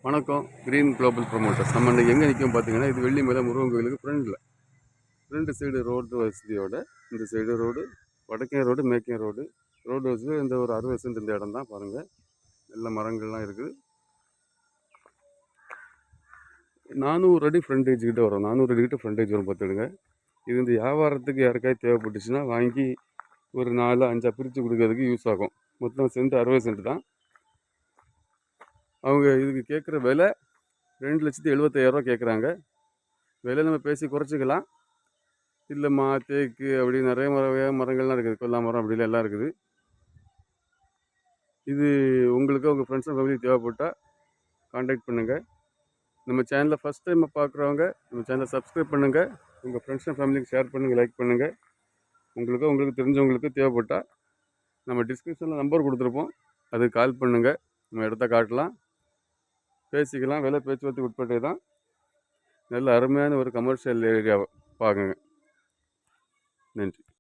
வணக்கம். Green global promoters. நம்ம இன்றைக்கி எங்கே நிற்கும் பார்த்தீங்கன்னா, இது வெள்ளிமலை முருகன் கோயிலுக்கு ஃப்ரெண்டு சைடு ரோடு வசதியோட இந்த சைடு ரோடு, வடக்கே ரோடு, மேற்கே ரோடு வசதி. இந்த ஒரு 60 சென்ட் இந்த இடம் தான் பாருங்கள். நல்ல மரங்கள்லாம் இருக்குது. 400 அடி ஃப்ரண்டேஜ் கிட்ட வரும். 400 அடி கிட்ட ஃப்ரண்டேஜ் வரும் பார்த்துடுங்க. இது இந்த வியாபாரத்துக்கு யாருக்காவது தேவைப்பட்டுச்சுன்னா வாங்கி ஒரு 4-5 பிரித்து கொடுக்கறதுக்கு யூஸ் ஆகும். மொத்தம் சென்ட் 60 சென்ட் தான். அவங்க இதுக்கு கேட்குற விலை 2,75,000 கேட்குறாங்க. விலை நம்ம பேசி குறைச்சிக்கலாம். இல்லைம்மா தேக்கு அப்படி நிறைய மரங்கள்லாம் இருக்குது. கொல்லா மரம் அப்படிலாம் எல்லாம் இருக்குது. இது உங்களுக்கு உங்கள் ஃப்ரெண்ட்ஸ் அண்ட் ஃபேமிலி தேவைப்பட்டால் காண்டாக்ட் பண்ணுங்கள். நம்ம சேனலை ஃபஸ்ட் டைம் பார்க்குறவங்க நம்ம சேனலை சப்ஸ்கிரைப் பண்ணுங்கள். உங்கள் ஃப்ரெண்ட்ஸ் அண்ட் ஃபேமிலிக்கு ஷேர் பண்ணுங்கள், லைக் பண்ணுங்கள். உங்களுக்கு தெரிஞ்சவங்களுக்கு தேவைப்பட்டால் நம்ம டிஸ்கிரிப்ஷனில் நம்பர் கொடுத்துருப்போம், அதுக்கு கால் பண்ணுங்கள். நம்ம இடத்த காட்டலாம், பேசிக்கலாம். விலை பேச்சுவார்த்தைக்கு உட்பட்டே தான். நல்ல அருமையான ஒரு கமர்ஷியல் ஏரியாவை பாருங்க. நன்றி.